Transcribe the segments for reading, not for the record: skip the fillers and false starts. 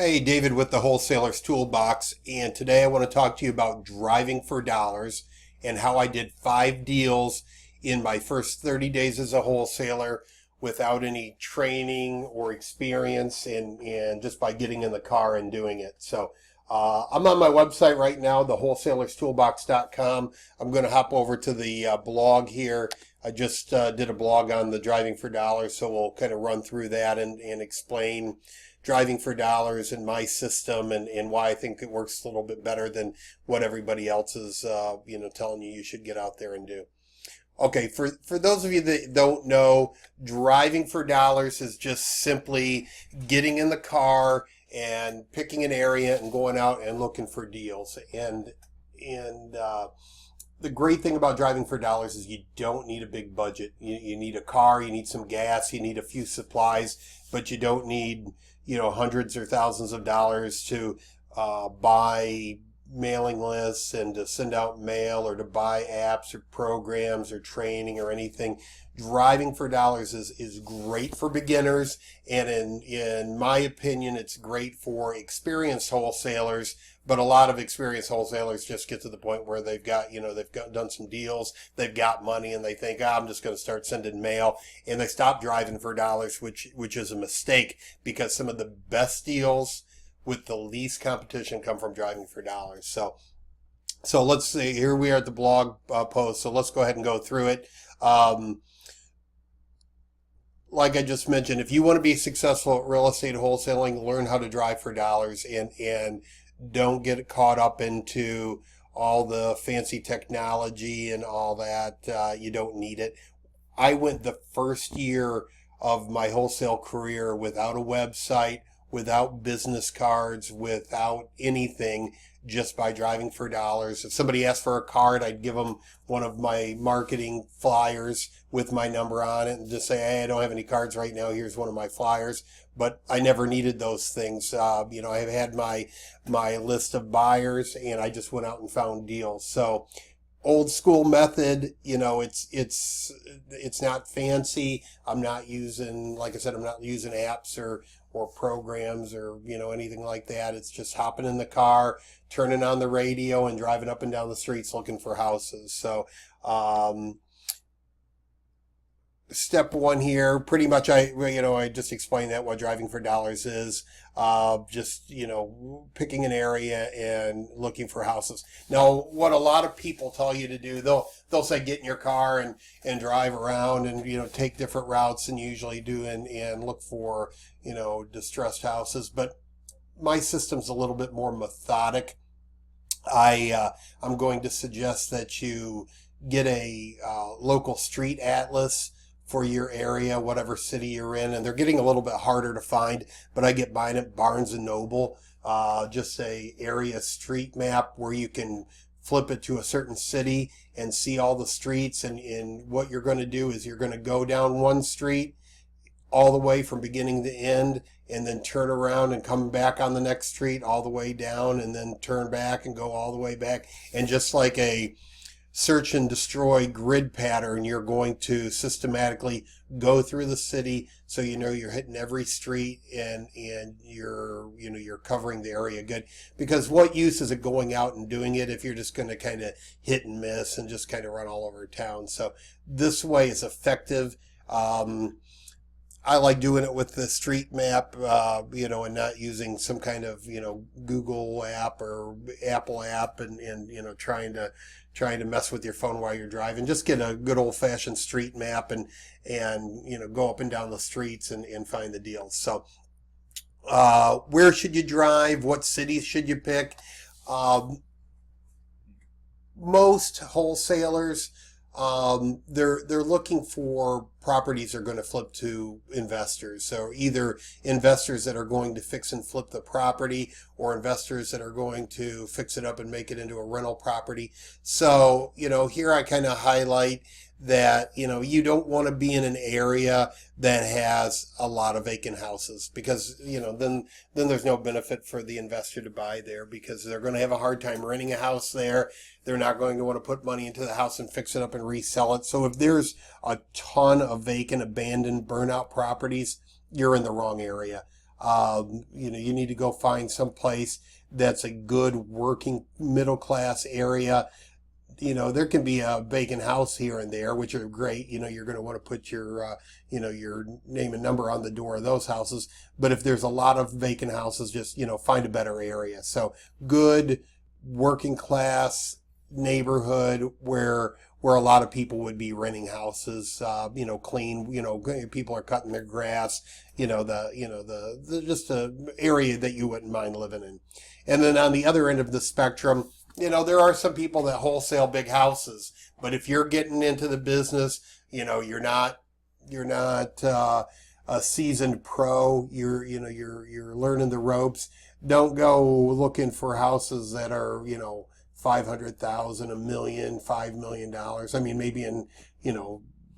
Hey, David with the Wholesaler's Toolbox, and today I want to talk to you about driving for dollars and how I did 5 deals in my first 30 days as a wholesaler without any training or experience and just by getting in the car and doing it. I'm on my website right now, thewholesalerstoolbox.com. I'm going to hop over to the blog here. I just did a blog on the driving for dollars, so we'll kind of run through that and explain driving for dollars and my system and why I think it works a little bit better than what everybody else is telling you should get out there and do. Okay, for those of you that don't know, driving for dollars is just simply getting in the car and picking an area and going out and looking for deals. And the great thing about driving for dollars is you don't need a big budget. You need a car, you need some gas, you need a few supplies, but you don't need hundreds or thousands of dollars to buy mailing lists and to send out mail or to buy apps or programs or training or anything. Driving for dollars is great for beginners, and in my opinion, it's great for experienced wholesalers. But a lot of experienced wholesalers just get to the point where they've done some deals, they've got money, and they think, I'm just going to start sending mail, and they stop driving for dollars, which is a mistake, because some of the best deals with the least competition come from driving for dollars. So let's see, here we are at the blog post, so let's go ahead and go through it. Like I just mentioned, if you want to be successful at real estate wholesaling, learn how to drive for dollars and don't get caught up into all the fancy technology and all that. You don't need it. I went the first year of my wholesale career without a website, without business cards, without anything, just by driving for dollars. If somebody asked for a card, I'd give them one of my marketing flyers with my number on it and just say, hey, I don't have any cards right now. Here's one of my flyers. But I never needed those things. I had my list of buyers, and I just went out and found deals. So old school method, it's not fancy. I'm not using, like I said, I'm not using apps or programs or anything like that. It's just hopping in the car, turning on the radio, and driving up and down the streets looking for houses. So step one here, pretty much I just explained that what driving for dollars is. Just picking an area and looking for houses. Now, what a lot of people tell you to do, they'll say get in your car and drive around and take different routes and usually do and look for distressed houses. But my system's a little bit more methodic. I'm going to suggest that you get a local street atlas for your area, whatever city you're in, and they're getting a little bit harder to find, but I get mine at Barnes and Noble, just a area street map where you can flip it to a certain city and see all the streets, and what you're going to do is you're going to go down one street all the way from beginning to end, and then turn around and come back on the next street all the way down, and then turn back and go all the way back, and just like a search and destroy grid pattern, you're going to systematically go through the city, so you're hitting every street and you're covering the area good. Because what use is it going out and doing it if you're just going to kind of hit and miss and just kind of run all over town? So this way is effective. I like doing it with the street map, and not using some kind of, Google app or Apple app and trying to mess with your phone while you're driving. Just get a good old fashioned street map and go up and down the streets and find the deals. So, where should you drive? What cities should you pick? Most wholesalers, they're looking for properties are going to flip to investors. So either investors that are going to fix and flip the property, or investors that are going to fix it up and make it into a rental property. So, here I kind of highlight that, you don't want to be in an area that has a lot of vacant houses, because, then there's no benefit for the investor to buy there, because they're going to have a hard time renting a house there. They're not going to want to put money into the house and fix it up and resell it. So if there's a ton of vacant, abandoned, burnout properties, you're in the wrong area. You need to go find some place that's a good working middle class area. There can be a vacant house here and there, which are great. You're going to want to put your name and number on the door of those houses. But if there's a lot of vacant houses, just, find a better area. So good working class neighborhood where a lot of people would be renting houses, clean, people are cutting their grass, the just a area that you wouldn't mind living in. And then on the other end of the spectrum, there are some people that wholesale big houses, but if you're getting into the business, you're not a seasoned pro. You're learning the ropes. Don't go looking for houses that are, 500,000, $1 million, $5 million. I mean, maybe in,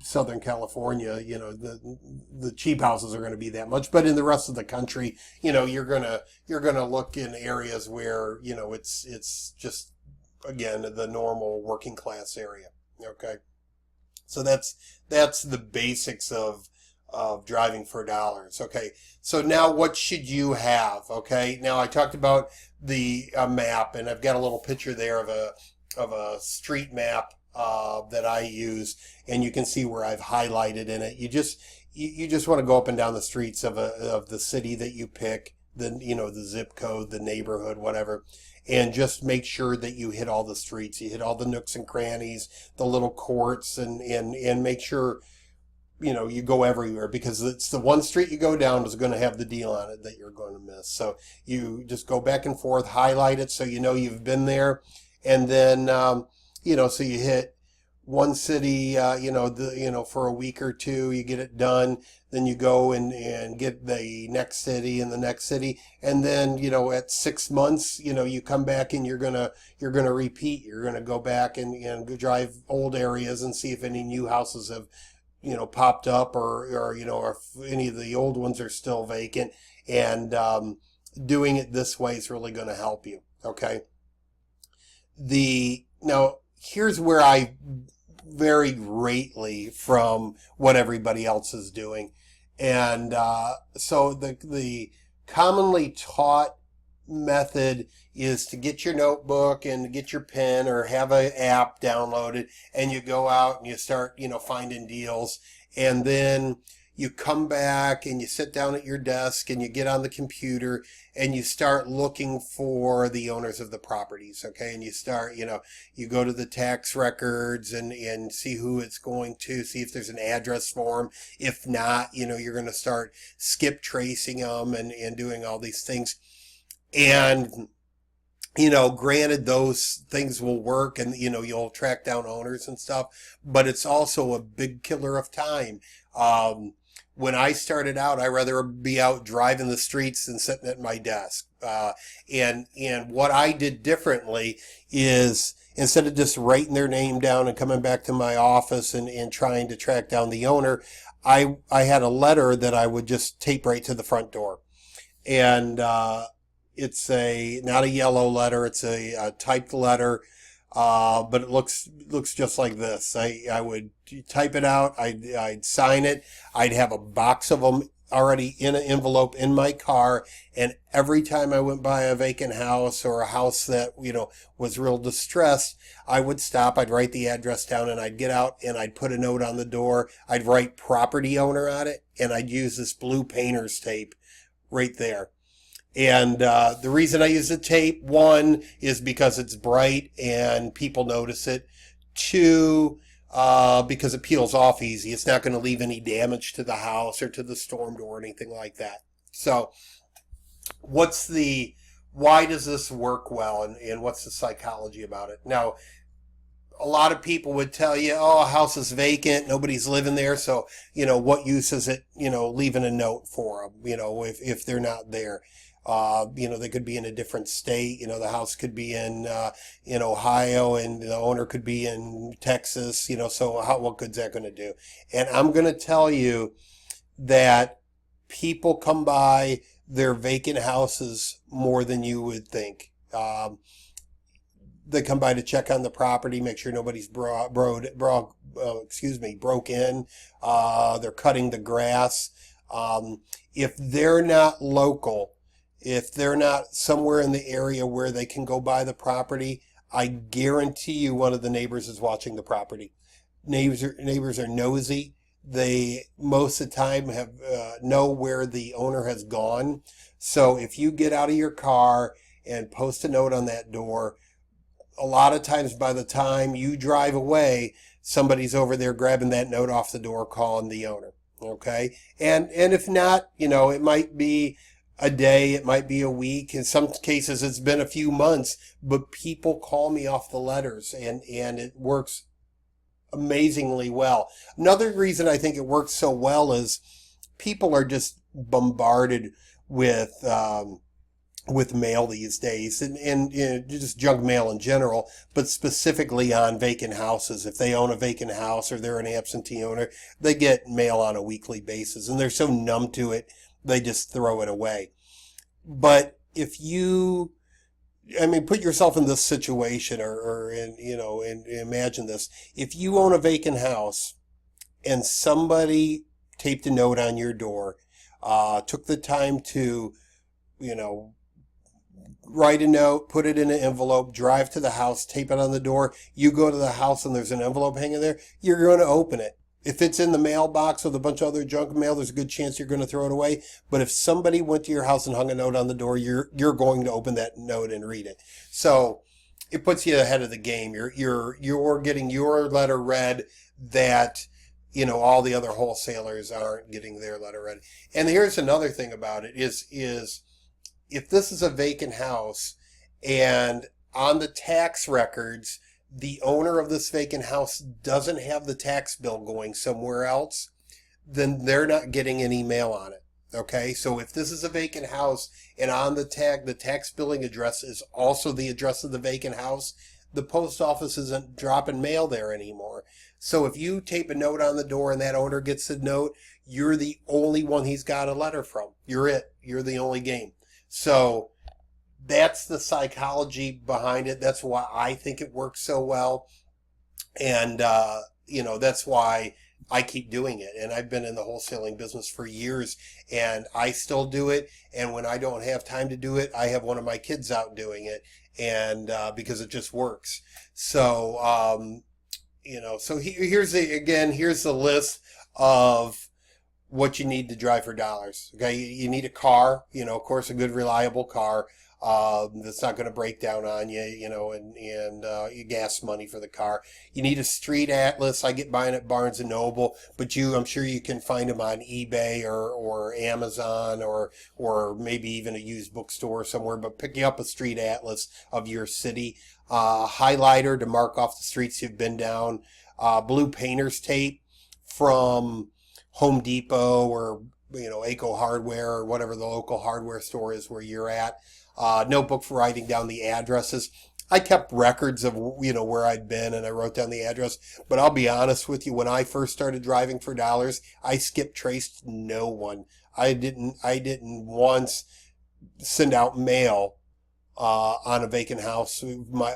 Southern California, the cheap houses are going to be that much, but in the rest of the country, you're gonna look in areas where, it's just, again, the normal working class area. Okay. So that's the basics of driving for dollars. Okay. So now what should you have? Okay. Now I talked about the map, and I've got a little picture there of a street map that I use, and you can see where I've highlighted in it. You just want to go up and down the streets of the city that you pick, the zip code, the neighborhood, whatever, and just make sure that you hit all the streets, you hit all the nooks and crannies, the little courts, and make sure you go everywhere, because it's the one street you go down is going to have the deal on it that you're going to miss. So you just go back and forth, highlight it so you've been there, and then so you hit one city, for a week or two, you get it done. Then you go and get the next city and the next city. And then, at 6 months, you come back and you're going to repeat. You're going to go back and go drive old areas and see if any new houses have, popped up or if any of the old ones are still vacant. And, doing it this way is really going to help you. Okay. Now, here's where I vary greatly from what everybody else is doing. And so the commonly taught method is to get your notebook and get your pen or have an app downloaded, and you go out and you start, finding deals. And then you come back and you sit down at your desk and you get on the computer and you start looking for the owners of the properties. Okay. And you start, you go to the tax records and see who it's going to, see if there's an address for them. If not, you're going to start skip tracing them and doing all these things. And, granted, those things will work and, you'll track down owners and stuff, but it's also a big killer of time. When I started out, I'd rather be out driving the streets than sitting at my desk. And what I did differently is, instead of just writing their name down and coming back to my office and trying to track down the owner, I had a letter that I would just tape right to the front door. And it's not a yellow letter, it's a typed letter. But it looks just like this. I would type it out. I'd sign it. I'd have a box of them already in an envelope in my car. And every time I went by a vacant house or a house that, was real distressed, I would stop. I'd write the address down and I'd get out and I'd put a note on the door. I'd write property owner on it, and I'd use this blue painter's tape right there. And the reason I use the tape, one, is because it's bright and people notice it. Two, because it peels off easy. It's not going to leave any damage to the house or to the storm door or anything like that. So why does this work well, and what's the psychology about it? Now, a lot of people would tell you, a house is vacant, nobody's living there, so, what use is it, leaving a note for them, if they're not there. They could be in a different state. The house could be in Ohio and the owner could be in Texas, so what good's that going to do? And I'm going to tell you that people come by their vacant houses more than you would think. They come by to check on the property, make sure nobody's broke in. They're cutting the grass. If they're not local, if they're not somewhere in the area where they can go buy the property, I guarantee you one of the neighbors is watching the property. Neighbors are nosy. They most of the time have know where the owner has gone. So if you get out of your car and post a note on that door, a lot of times by the time you drive away, somebody's over there grabbing that note off the door, calling the owner. Okay. And if not, it might be a day, it might be a week. In some cases, it's been a few months, but people call me off the letters and it works amazingly well. Another reason I think it works so well is people are just bombarded with mail these days and just junk mail in general, but specifically on vacant houses. If they own a vacant house or they're an absentee owner, they get mail on a weekly basis and they're so numb to it, they just throw it away. But if you put yourself in this situation and imagine this. If you own a vacant house and somebody taped a note on your door, took the time to, write a note, put it in an envelope, drive to the house, tape it on the door, you go to the house and there's an envelope hanging there, you're going to open it. If it's in the mailbox with a bunch of other junk mail, there's a good chance you're going to throw it away. But if somebody went to your house and hung a note on the door, you're going to open that note and read it. So it puts you ahead of the game. You're getting your letter read that all the other wholesalers aren't getting their letter read. And here's another thing about it is if this is a vacant house and on the tax records, the owner of this vacant house doesn't have the tax bill going somewhere else, then they're not getting any mail on it. Okay, so if this is a vacant house and on the tax billing address is also the address of the vacant house, the post office isn't dropping mail there anymore. So if you tape a note on the door and that owner gets the note, you're the only one he's got a letter from. You're it. You're the only game. So that's the psychology behind it. That's why I think it works so well. And, that's why I keep doing it. And I've been in the wholesaling business for years and I still do it. And when I don't have time to do it, I have one of my kids out doing it. And, because it just works. So, so here's the list of what you need to drive for dollars. Okay. You need a car, of course, a good, reliable car. That's not going to break down on you, and your gas money for the car. You need a street atlas. I get mine at Barnes and Noble, but I'm sure you can find them on eBay or Amazon or maybe even a used bookstore somewhere, but picking up a street atlas of your city, highlighter to mark off the streets you've been down, blue painter's tape from Home Depot or, Aco Hardware or whatever the local hardware store is where you're at. Notebook for writing down the addresses. I kept records of, where I'd been and I wrote down the address. But I'll be honest with you, when I first started driving for dollars, I skip traced no one. I didn't once send out mail, on a vacant house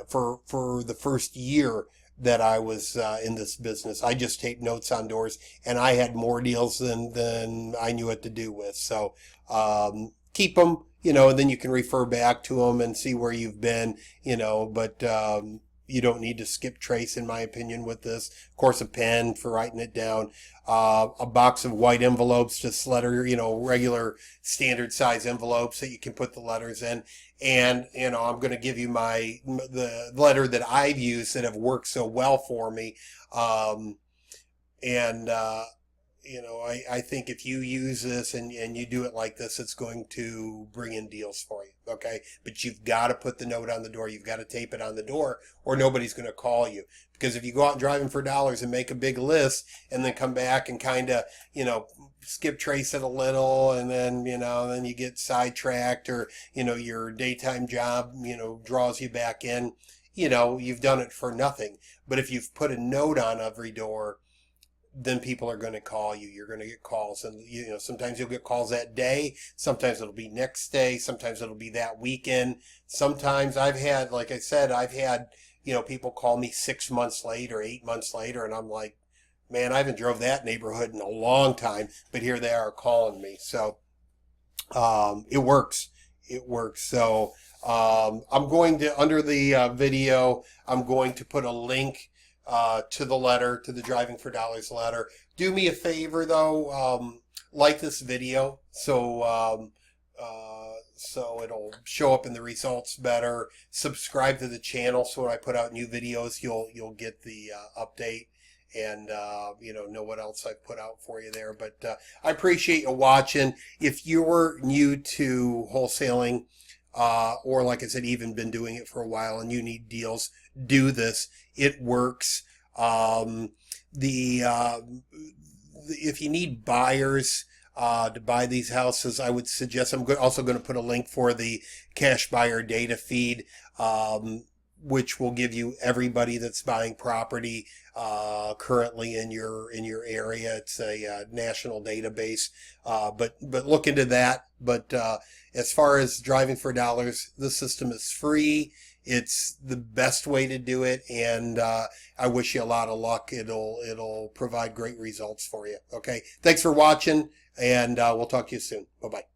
for the first year that I was, in this business. I just taped notes on doors and I had more deals than I knew what to do with. So, keep them. And then you can refer back to them and see where you've been, but you don't need to skip trace, in my opinion, with this. Of course, a pen for writing it down, a box of white envelopes, just regular standard size envelopes that you can put the letters in. And, I'm going to give you the letter that I've used that have worked so well for me. I think if you use this and you do it like this, it's going to bring in deals for you. Okay. But you've got to put the note on the door. You've got to tape it on the door or nobody's going to call you. Because if you go out driving for dollars and make a big list and then come back and kind of, skip trace it a little and then you get sidetracked or, your daytime job, draws you back in, you've done it for nothing. But if you've put a note on every door, then people are going to call you. You're going to get calls. And, sometimes you'll get calls that day. Sometimes it'll be next day. Sometimes it'll be that weekend. Sometimes I've had people call me 6 months later, 8 months later. And I'm like, man, I haven't drove that neighborhood in a long time, but here they are calling me. So it works. It works. So I'm going to, under the video, I'm going to put a link to the letter, to the Driving for Dollars letter. Do me a favor though, like this video so it'll show up in the results better. Subscribe to the channel so when I put out new videos, you'll get the update and know what else I've put out for you there. But I appreciate you watching. If you're new to wholesaling, or like I said, even been doing it for a while and you need deals, do this. It works. If you need buyers to buy these houses, I would suggest, also going to put a link for the cash buyer data feed, which will give you everybody that's buying property currently in your area. It's a national database, but look into that. But as far as Driving for Dollars, the system is free. It's the best way to do it, and I wish you a lot of luck. It'll provide great results for you. Okay, thanks for watching, and we'll talk to you soon. Bye-bye.